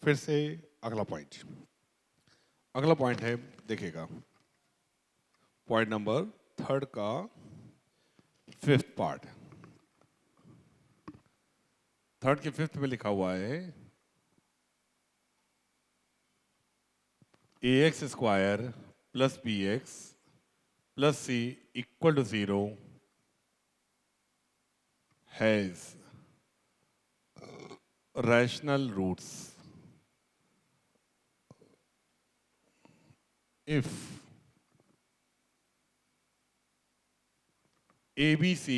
फिर से अगला पॉइंट। अगला पॉइंट है, देखिएगा, पॉइंट नंबर थर्ड का फिफ्थ पार्ट। थर्ड के फिफ्थ में लिखा हुआ है a x square plus b x plus c equal to 0 has rational roots if ABC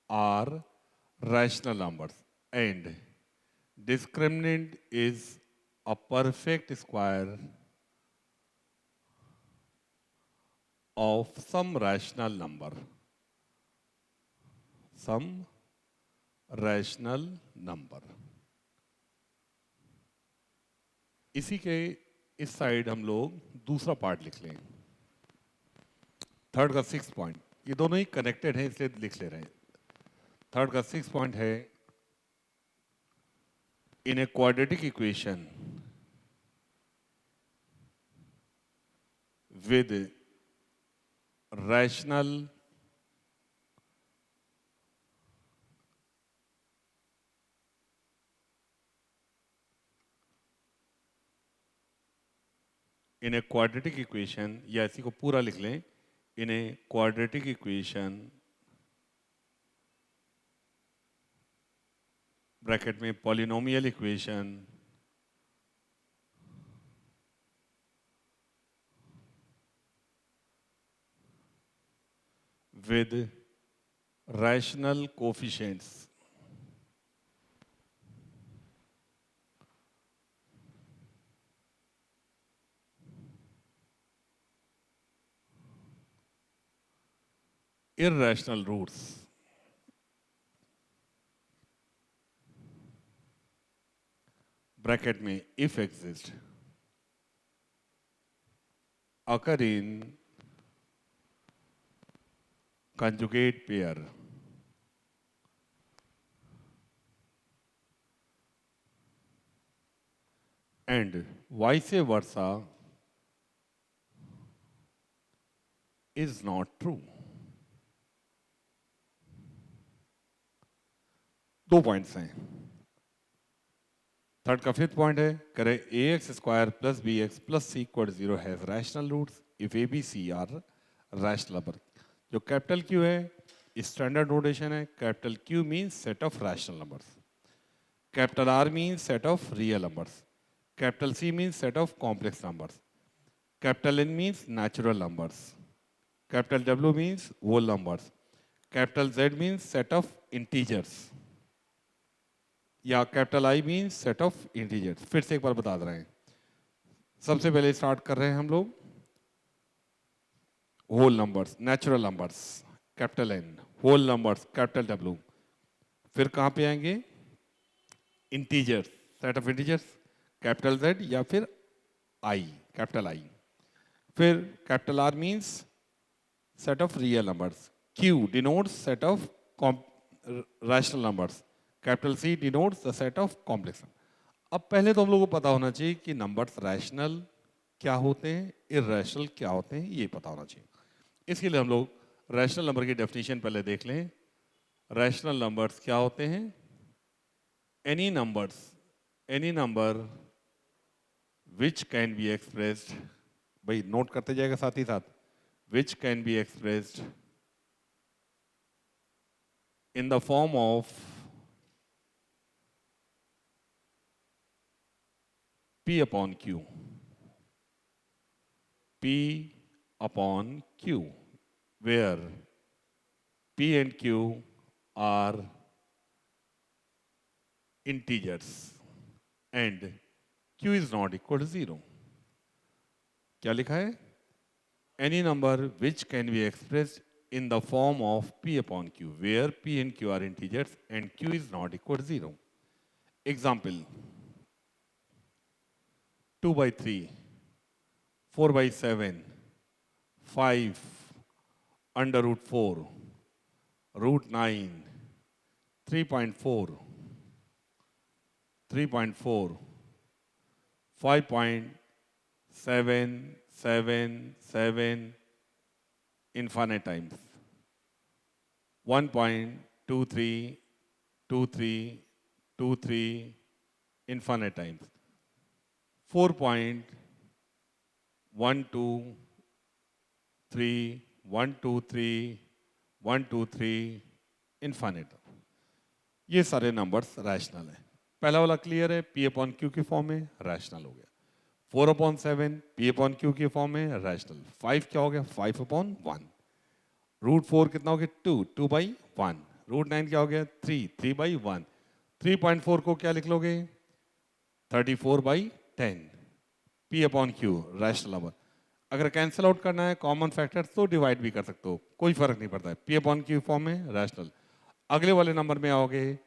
are rational numbers and discriminant is a perfect square of some rational number. Some rational number. इसी के इस side हम लोग दूसरा part लिख लें, third का six point. ये दोनों ही कनेक्टेड हैं इसलिए लिख ले रहे हैं। थर्ड का सिक्स पॉइंट है, in a quadratic equation with rational in a quadratic equation, या इसी को पूरा लिख लें, in a quadratic equation bracket में polynomial equation with rational coefficients irrational roots bracket में if exist occur in conjugate pair and vice versa is not true. दो points हैं। थर्ड का फिफ्थ पॉइंट है, करें a x square plus b x plus c equal 0 has rational roots if a b c are rational number. जो capital Q है standard notation है, capital Q means set of rational numbers, capital R means set of real numbers, capital C means set of complex numbers, capital N means natural numbers, capital W means whole numbers, capital Z means set of integers, या capital I means set of integers. फिर से एक बार बता दे रहे हैं। सबसे पहले start कर रहे हैं हम लोग whole numbers, natural numbers capital N, whole numbers capital W. फिर कहाँ पे आएंगे, integers, set of integers capital Z या फिर आई, कैपिटल आई। फिर capital R means set of real numbers, Q denotes set of rational numbers, capital C denotes the set of complex. अब पहले तो हम लोगों को पता होना चाहिए कि नंबर्स रैशनल क्या होते हैं, इरैशनल क्या होते हैं, ये पता होना चाहिए। इसके लिए हम लोग रैशनल नंबर की डेफिनेशन पहले देख लें। रैशनल नंबर्स क्या होते हैं, any number which can be expressed, भाई नोट करते जाएगा साथ ही साथ, which can be expressed in the form of P upon Q. P upon Q, where P and Q are integers and Q is not equal to 0. क्या लिखा है, any number which can be expressed in the form of P upon Q, where P and Q are integers and Q is not equal to 0. Example, 2 by 3, 4 by 7, 5 under root 4, root 9, 3.4, 3.4, 5.777 infinite times. 1.232323 infinite times. 4.123 infinite. ये सारे numbers rational हैं. पहला वाला clear है, P upon Q की form में rational हो गया. 4/7 पी अपॉन क्यू की फॉर्म में रैशनल. 5 क्या हो गया? 5/1. √4 कितना हो गया? 2/1. √9 क्या हो गया? 3/1. 3.4 को क्या लिख लोगे? 34/10. P upon Q rational number. अगर कैंसिल आउट करना है कॉमन फैक्टर तो डिवाइड भी कर सकते हो, कोई फर्क नहीं पड़ता है. पी अपॉन क्यू फॉर्म में रैशनल. अगले वाले नंबर में आओगे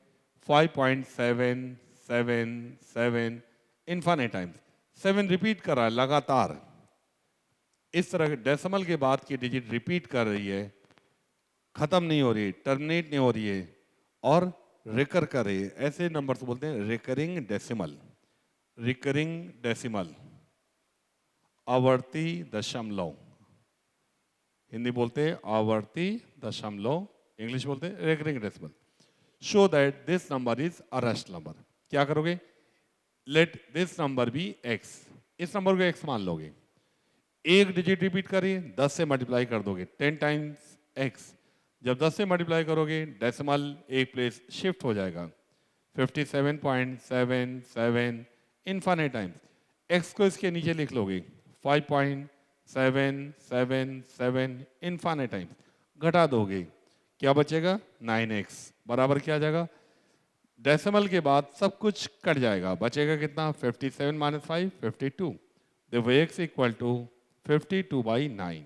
5.777 इन्फाइनाइट टाइम्स. 7 रिपीट कर रहा है लगातार. इस तरह डेसिमल के बाद की डिजिट रिपीट कर रही है, खत्म नहीं हो रही, टर्मिनेट नहीं हो रही है और रिकर कर रही है. ऐसे नंबर्स बोलते हैं रिकरिंग डेसिमल. रिकरिंग डेसिमल, आवर्ती दशमलव. हिंदी बोलते हैं आवर्ती दशमलव, इंग्लिश बोलते हैं recurring decimal. Show that this number is a rational number. क्या करोगे? Let this number be X. इस नंबर को एक्स मान लोगे. एक डिजिट रिपीट करिए, 10 से मल्टीप्लाई कर दोगे, 10 टाइम्स एक्स. जब 10 से मल्टीप्लाई करोगे डेसिमल एक प्लेस शिफ्ट हो जाएगा. 57.77 इन्फाइनाइट टाइम्स. एक्स को इसके नीचे लिख लोगे 5.777 इन्फाइनाइट टाइम्स. घटा दोगे, क्या बचेगा? 9x. बराबर क्या आ जाएगा? डेसिमल के बाद सब कुछ कट जाएगा, बचेगा कितना? 57 माइनस 5 52. देखो x इक्वल टू 52/9.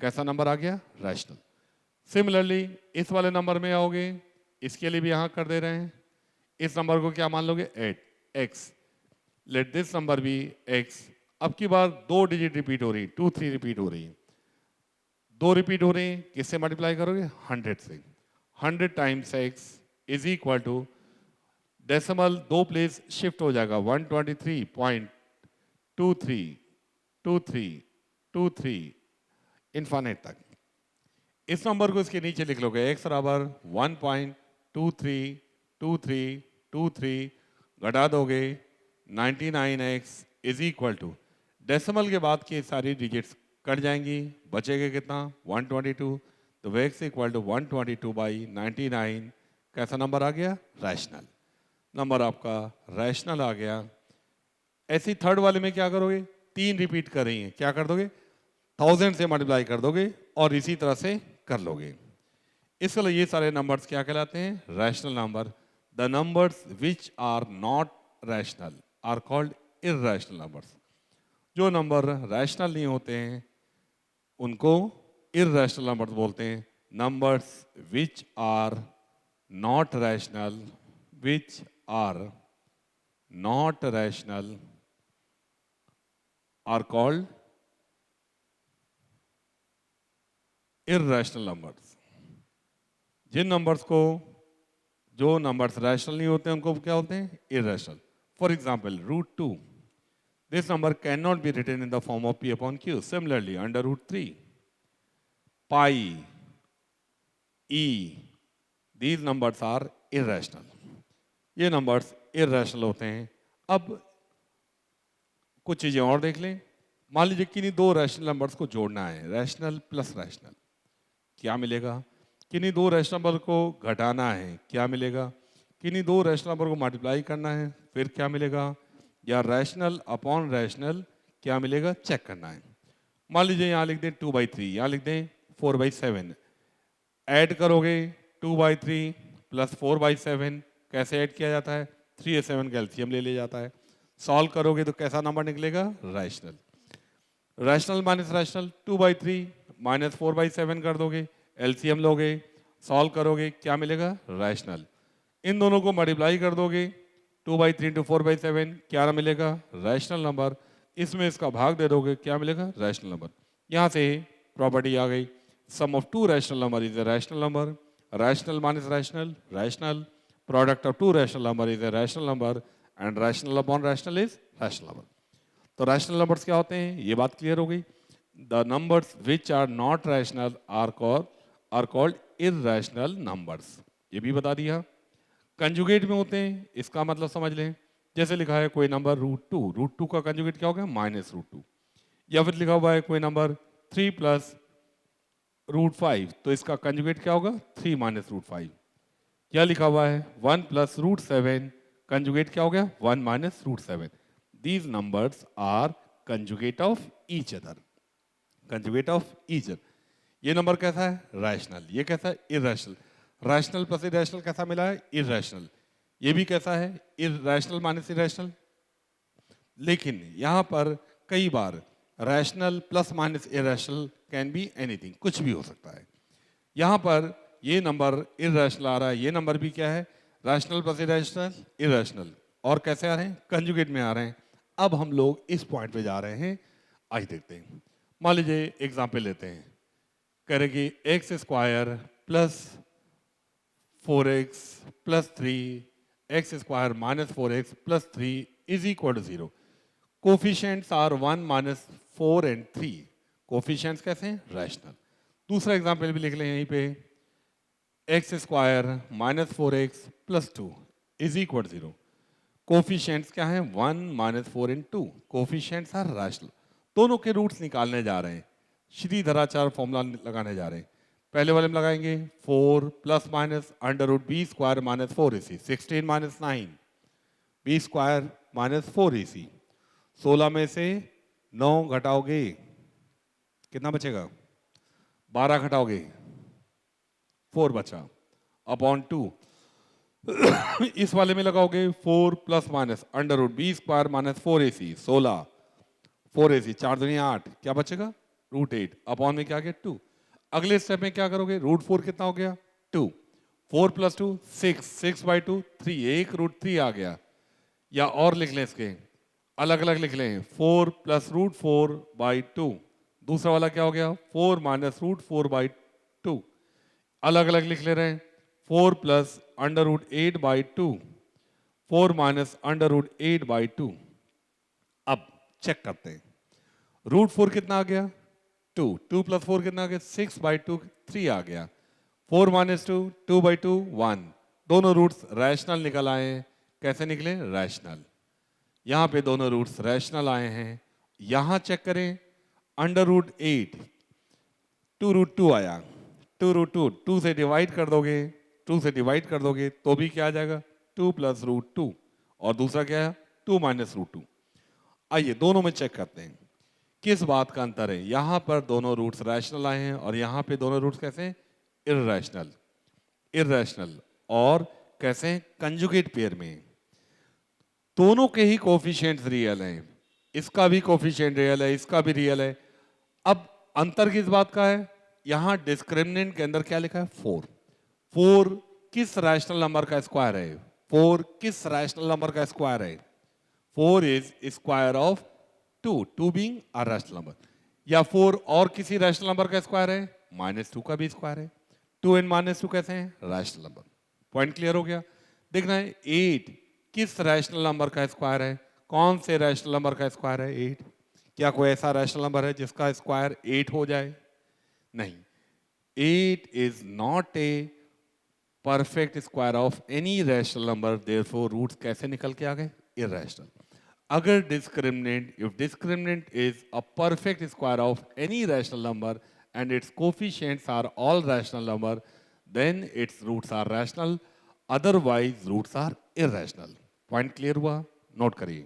कैसा नंबर आ गया? रैशनल. सिमिलरली इस वाले नंबर में आओगे, इसके लिए भी यहां कर दे रहे हैं. इस नंबर को क्या मान लोगे? 8x. Let this number be x. अब की बार 2 डिजिट रिपीट हो रही, 2 3 रिपीट हो रही. 2 रिपीट हो रही हैं, किससे मल्टीप्लाई करोगे? 100 से. 100 times x is equal to, decimal 2 place shift हो जाएगा, 123.232323 इन्फाइनाइट तक. इस नंबर को इसके नीचे लिख लोगे x बराबर 1.232323 घटा दोगे 99x is equal to, decimal के बाद की सारी डिजिट्स कट जाएंगी, बचेगा कितना? 122. तो x इक्वल टू 122/99. कैसा नंबर आ गया? Rational number. आपका रैशनल आ गया. ऐसी थर्ड वाले में क्या करोगे? 3 रिपीट कर रही हैं, क्या कर दोगे? 1000 से मल्टीप्लाई कर दोगे और इसी तरह से कर लोगे. इसके लिए ये सारे नंबर्स क्या कहलाते हैं? Rational number. The numbers which are not rational are called irrational numbers. जो नंबर रैशनल नहीं होते हैं उनको इर्रैशनल नंबर्स बोलते हैं. Numbers which are not rational, which are not rational are called irrational numbers. जिन नंबर्स को, जो नंबर्स रैशनल नहीं होते हैं उनको क्या बोलते हैं? Irrational. For example √2. This number can not be written in the form of p upon q. Similarly under √3, pi, e, these numbers are irrational. ये नंबर्स इर्रैशनल होते हैं. अब कुछ चीजें और देख लें. मान लीजिए किन्हीं 2 रैशनल नंबर्स को जोड़ना है, रैशनल प्लस रैशनल, क्या मिलेगा? किन्हीं 2 रैशनल नंबर को घटाना है, क्या मिलेगा? किन्हीं 2 रैशनल नंबर को मल्टीप्लाई करना है, फिर क्या मिलेगा? या रैशनल अपॉन रैशनल, क्या मिलेगा? चेक करना है. मान लीजिए यहाँ लिख दें 2/3, यहाँ लिख दें 4/7. ऐड करोगे 2/3 प्लस 4/7. कैसे ऐड किया जाता है? 3 और 7 का एलसीएम ले लिया जाता है. सॉल्व करोगे तो कैसा नंबर निकलेगा? Rational. Rational minus rational, 2/3 minus 4/7 कर दोगे, एलसीएम लोगे, सॉल्व करोगे, क्या मिलेगा? रैशनल. इन दोनों को मल्टीप्लाई कर दोगे, 2/3 इंटू 4/7, क्या मिलेगा? Rational number. इसमें इसका भाग दे दोगे, क्या मिलेगा? Rational number. यहाँ से प्रॉपर्टी आ गई, sum of 2 rational number is a rational number. Rational minus rational, rational. Product of 2 rational number is a rational number, and rational upon rational is rational number. तो रैशनल नंबर्स क्या होते हैं, ये बात क्लियर हो गई। The numbers which are not rational are called irrational numbers, ये भी बता दिया। कंजुगेट में होते हैं, इसका मतलब समझ लें। जैसे लिखा है कोई नंबर रूट टू का कंजुगेट क्या होगा, -√2। या फिर लिखा हुआ है कोई नंबर 3 प्लस √5, तो इसका कंजुगेट क्या होगा, 3 माइनस √5। क्या लिखा हुआ है 1 प्लस √7, कंजुगेट क्या हो गया, 1 minus √7। These numbers are conjugate of each other, conjugate of each other. ये नंबर कैसा है, रैशनल। ये कैसा है, इरैशनल। रैशनल प्लस इरैशनल कैसा मिला है, इरैशनल। ये भी कैसा है, इरैशनल माइनस इरैशनल। लेकिन यहां पर कई बार rational plus minus irrational can be anything, कुछ भी हो सकता है। यहां पर ये नंबर इरैशनल आ रहा है, ये नंबर भी क्या है, रैशनल प्लस इरैशनल, इरैशनल। और कैसे आ रहे हैं, कंजुगेट में आ रहे हैं। अब हम लोग इस पॉइंट पे जा रहे हैं, आइए देखते हैं। मान लीजिए एग्जाम्पल लेते हैं, करेगी X square plus 4x plus 3 X square minus 4x plus 3 is equal to 0। Coefficients are 1 minus 4 and 3। Coefficients कैसे हैं, रैशनल। दूसरा एग्जाम्पल भी लिख लें यहीं पे, X square minus 4x plus 2 is equal 0। Coefficients क्या हैं, 1 minus 4 and 2। Coefficients are rational. दोनों के रूट्स निकालने जा रहे हैं, श्रीधराचार्य फॉर्मूला लगाने जा रहे हैं। पहले वाले में लगाएंगे 4 plus minus √b square minus 4ac, 16 minus 9 b square minus 4ac। 16 में से 9 घटाओगे कितना बचेगा, 12 घटाओगे 4 बचा, अपॉन 2। इस वाले में लगाओगे 4 plus minus √b square minus 4ac, 16 4ac, 4 दूनी 8, क्या बचेगा, √8, अपॉन में क्या आ गया 2। अगले स्टेप में क्या करोगे, √4 कितना हो गया 2, 4 प्लस 2 6, 6/2 3, एक √3 आ गया। या और लिख लें इसके, अलग अलग लिख लें, 4 प्लस √4/2। दूसरा वाला क्या हो गया, 4 माइनस √4/2। अलग अलग लिख ले रहे हैं, 4 प्लस √8/2, 4 माइनस √8/2। अब चेक करते हैं, √4 कितना आ गया 2, 2 प्लस 4 कितना आ गया 6/2, 3 आ गया। 4 माइनस 2, 2/2 1। दोनों रूट्स रैशनल निकल आए हैं। कैसे निकले, रैशनल। यहां पे दोनों रूट्स रैशनल आए हैं। यहां चेक करें, √8 2√2 आया, 2√2 2 से डिवाइड कर दोगे, 2 से डिवाइड कर दोगे तो भी क्या आ जाएगा 2 प्लस √2। और दूसरा क्या है 2 माइनस √2। आइए दोनों में चेक करते हैं किस बात का अंतर है। यहां पर दोनों रूट्स रैशनल आए हैं और यहां पे दोनों रूट्स कैसे हैं, इररैशनल। इररैशनल और कैसे हैं, कंजुगेट पेयर में। दोनों के ही कोफिशिएंट्स रियल हैं, इसका भी कोफिशिएंट रियल है, इसका भी रियल है। अब अंतर किस बात का है, यहां डिस्क्रिमिनेंट के अंदर क्या लिखा है 4। 4 किस रैशनल नंबर का स्क्वायर है, 4 किस रैशनल नंबर का स्क्वायर है, 4 is square of 2, 2 being a rational number. या 4 और किसी रैशनल नंबर का स्क्वायर है, -2 का भी स्क्वायर है। 2 एंड -2 कैसे हैं, रैशनल नंबर। पॉइंट क्लियर हो गया। देखना है 8 किस रैशनल नंबर का स्क्वायर है, कौन से रैशनल नंबर का स्क्वायर है 8। क्या कोई ऐसा रैशनल नंबर है जिसका स्क्वायर 8 हो जाए, नहीं। 8 is not a perfect square of any rational number, therefore roots कैसे निकल के आ गए, इररैशनल। अगर discriminant, if discriminant is a perfect square of any rational number and its coefficients are all rational number, then its roots are rational, otherwise roots are irrational. Point clear हुआ, note करिए।